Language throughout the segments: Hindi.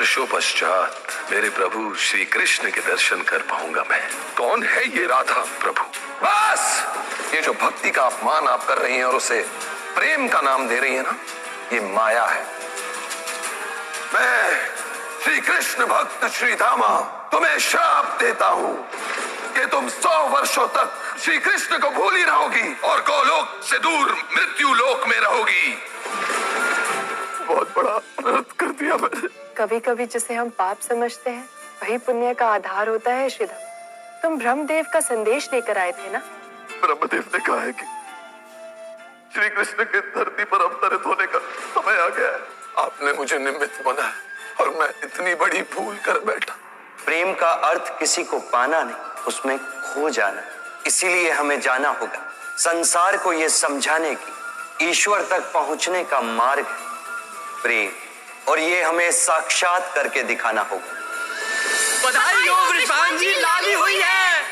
वर्षों पश्चात मेरे प्रभु श्री कृष्ण के दर्शन कर पाऊंगा मैं। कौन है ये राधा प्रभु? बस ये जो भक्ति का अपमान आप कर रही हैं और उसे प्रेम का नाम दे रही है ना, ये माया है। मैं श्री कृष्ण भक्त श्री धामा तुम्हें श्राप देता हूं कि तुम 100 वर्षों तक श्री कृष्ण को भूली रहोगी और गोलोक से दूर मृत्यु लोक में रहोगी। बहुत बड़ा अपराध कर दिया मैंने। कभी कभी जिसे हम पाप समझते हैं वही पुण्य का आधार होता है। श्रीधम, तुम ब्रह्मदेव का संदेश लेकर आए थे ना? ब्रह्मदेव ने कहा है कि श्री कृष्ण के धरती पर अवतरित होने का समय आ गया है। आपने मुझे निमित्त बनाया और मैं इतनी बड़ी भूल कर बैठा। प्रेम का अर्थ किसी को पाना नहीं, उसमें खो जाना। इसीलिए हमें जाना होगा संसार को यह समझाने की ईश्वर तक पहुंचने का मार्ग है प्रेम, और ये हमें साक्षात करके दिखाना होगा। बधाई हो वृषभान जी, लाली हुई है।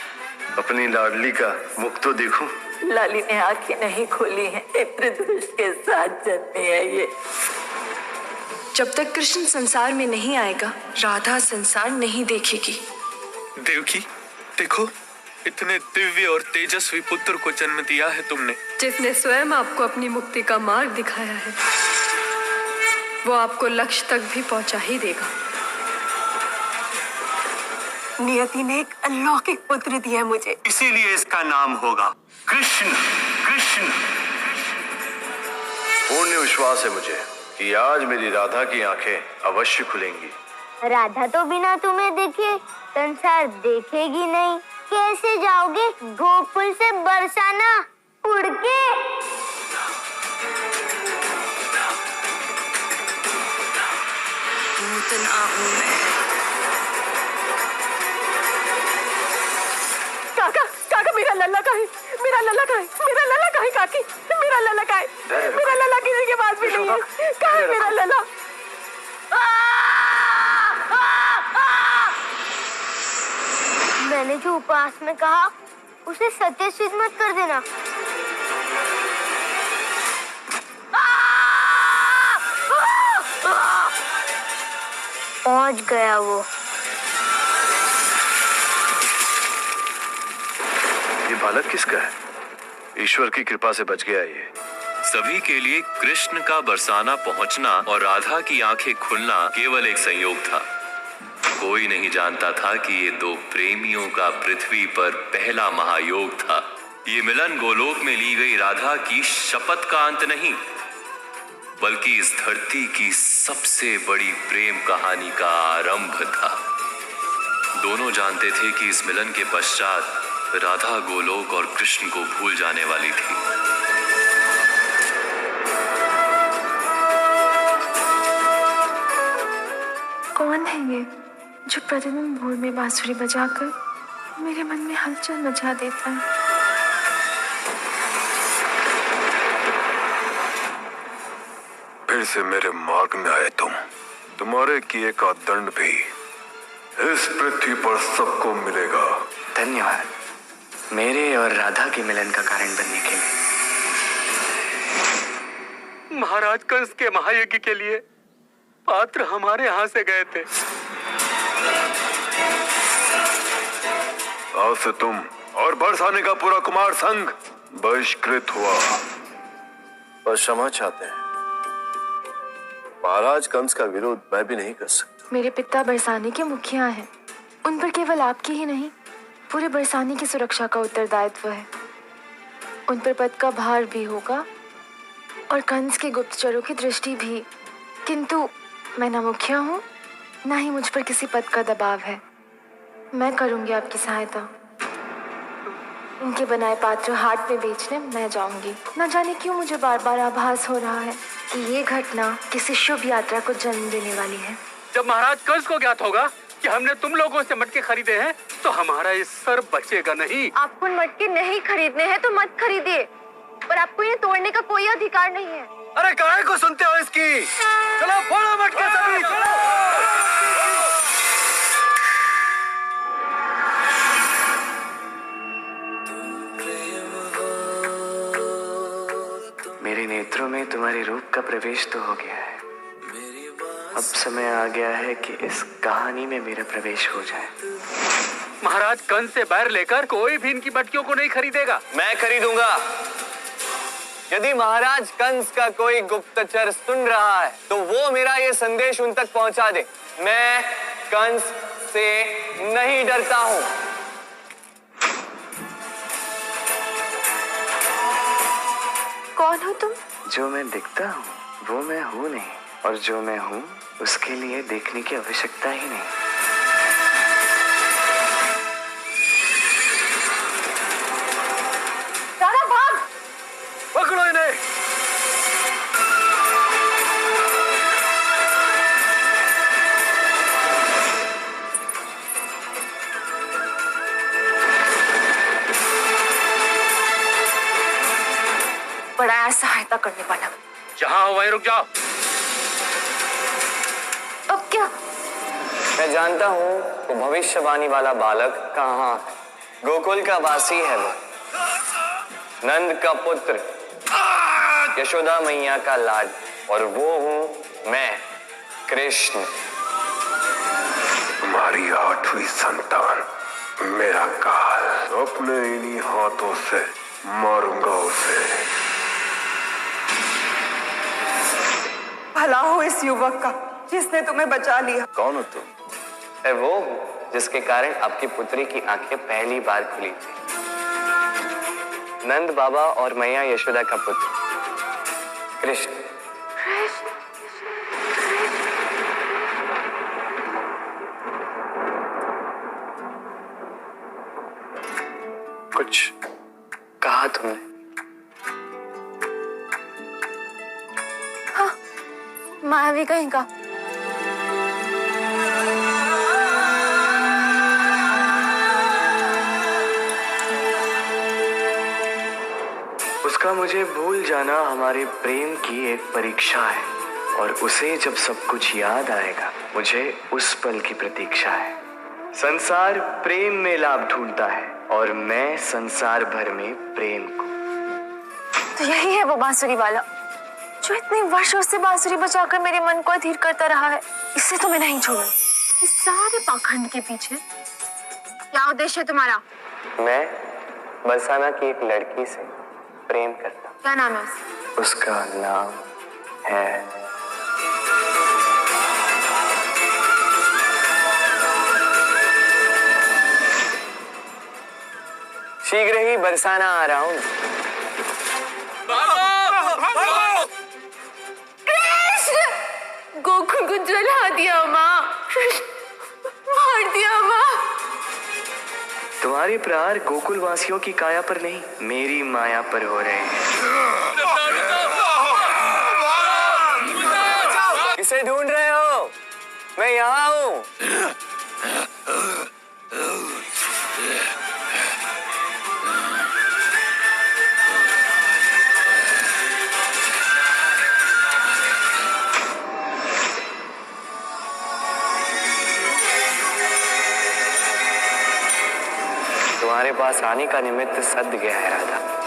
अपनी लाडली का मुख तो देखो। लाली ने आंखें नहीं खोली हैं, त्रिदोष के साथ जन्मी है ये। जब तक कृष्ण संसार में नहीं आएगा राधा संसार नहीं देखेगी। देवकी देखो, इतने दिव्य और तेजस्वी पुत्र को जन्म दिया है तुमने, जिसने स्वयं आपको अपनी मुक्ति का मार्ग दिखाया है। वो आपको लक्ष्य तक भी पहुंचा ही देगा। नियति ने एक अलौकिक पुत्र दिया मुझे, इसीलिए इसका नाम होगा कृष्ण। कृष्ण पूर्ण विश्वास है मुझे कि आज मेरी राधा की आंखें अवश्य खुलेंगी। राधा तो बिना तुम्हें देखे संसार देखेगी नहीं। कैसे जाओगे गोकुल से बरसाना उड़ के? पूतना हूँ मैं। काका, काका मेरा लल्ला का है, मेरा लल्ला का है, मेरा लल्ला का है काकी, मेरा लल्ला का है, मेरा लल्ला किसी के पास भी नहीं है। कहाँ है मेरा लल्ला? मैंने जो उपवास में कहा उसे सत्य मत कर देना। पहुंच गया वो। ये बालक किसका है? ईश्वर की कृपा से बच गया ये। सभी के लिए कृष्ण का बरसाना पहुंचना और राधा की आंखें खुलना केवल एक संयोग था। कोई नहीं जानता था कि ये दो प्रेमियों का पृथ्वी पर पहला महायोग था। ये मिलन गोलोक में ली गई राधा की शपथ का अंत नहीं, बल्कि इस धरती की सबसे बड़ी प्रेम कहानी का आरंभ था। दोनों जानते थे कि इस मिलन के पश्चात राधा गोलोक और कृष्ण को भूल जाने वाली थी। कौन है ये जो प्रतिदिन भोर में बांसुरी बजाकर मेरे मन में हलचल मचा देता है? फिर से मेरे मार्ग में आए तुम। तुम्हारे किए का दंड भी इस पृथ्वी पर सबको मिलेगा। धन्यवाद मेरे और राधा के मिलन का कारण बनने के लिए। महाराज कंस के महायज्ञ के लिए पात्र हमारे यहाँ से गए थे। आज से तुम और बरसाने का पूरा कुमार संघ बहिष्कृत हुआ। बस क्षमा चाहते हैं महाराज, कंस का विरोध मैं भी नहीं कर सकता। मेरे पिता बरसाने के मुखिया हैं। उन पर केवल आपकी ही नहीं पूरे बरसाने की सुरक्षा का उत्तरदायित्व है। उन पर पद का भार भी होगा और कंस के गुप्तचरों की दृष्टि भी। किंतु मैं ना मुखिया हूँ, ना ही मुझ पर किसी पद का दबाव है। मैं करूंगी आपकी सहायता। इनके बनाए पात्र हाट में बेचने मैं जाऊंगी। न जाने क्यों मुझे बार बार आभास हो रहा है कि ये घटना किसी शुभ यात्रा को जन्म देने वाली है। जब महाराज कंस को ज्ञात होगा कि हमने तुम लोगों से मटके खरीदे हैं, तो हमारा ये सर बचेगा नहीं। आपको मटके नहीं खरीदने हैं तो मत खरीदिए, पर आपको ये तोड़ने का कोई अधिकार नहीं है। अरे काहे को सुनते हो इसकी? चलो फोड़ो मटके सभी, चलो। मेरे नेत्रों में तुम्हारे रूप का प्रवेश तो हो गया है, अब समय आ गया है कि इस कहानी में मेरा प्रवेश हो जाए। महाराज कंस से बैर लेकर कोई भी इनकी मटकियों को नहीं खरीदेगा। मैं खरीदूंगा। यदि महाराज कंस का कोई गुप्तचर सुन रहा है तो वो मेरा ये संदेश उन तक पहुंचा दे। मैं कंस से नहीं डरता हूं। कौन हो तुम? जो मैं दिखता हूँ वो मैं हूँ नहीं, और जो मैं हूँ उसके लिए देखने की आवश्यकता ही नहीं। राधा भाग! पकड़ो इन्हें। बड़ा सहायता करने वाला। जहां हो वहीं रुक जाओ। अब क्या? मैं जानता हूं वो भविष्यवाणी वाला बालक कहाँ है। गोकुल का वासी है वो, नंद का पुत्र, यशोदा मैया का लाड, और वो हूं मैं, कृष्ण। तुम्हारी 8वीं संतान, मेरा काल, अपने इन्हीं हाथों से मारूंगा उसे। भला हो इस युवक का जिसने तुम्हें बचा लिया। कौन हो तुम? मैं वो हूं जिसके कारण आपकी पुत्री की आंखें पहली बार खुली थी। नंद बाबा और मैया यशोदा का पुत्र, कृष्ण। कुछ कहा तुमने? हाँ, मायावी कहीं का। उसका मुझे भूल जाना हमारे प्रेम की एक परीक्षा है, और उसे जब सब कुछ याद आएगा मुझे उस पल की प्रतीक्षा है। संसार प्रेम में लाभ ढूंढता है और मैं संसार भर में प्रेम को। तो यही है वो बांसुरी वाला जो इतने वर्षों से बांसुरी बजाकर मेरे मन को अधीर करता रहा है। इसे तो मैं नहीं छोड़ूं। इस सारे पाखंड के पीछे क्या उद्देश्य है तुम्हारा? मैं बरसाना की एक लड़की से प्रेम करता हूं। क्या नाम है उसका? उसका नाम है शीघ्र ही बरसाना आ रहा हूं। कृष्ण! गोकुल को जला दिया माँ, मार दिया माँ। तुम्हारे प्रहार गोकुल वासियों की काया पर नहीं, मेरी माया पर हो रहे हैं। किसे ढूंढ रहे हो? मैं यहाँ हूँ। तुम्हारे पास आने का निमित्त सद गया है राधा।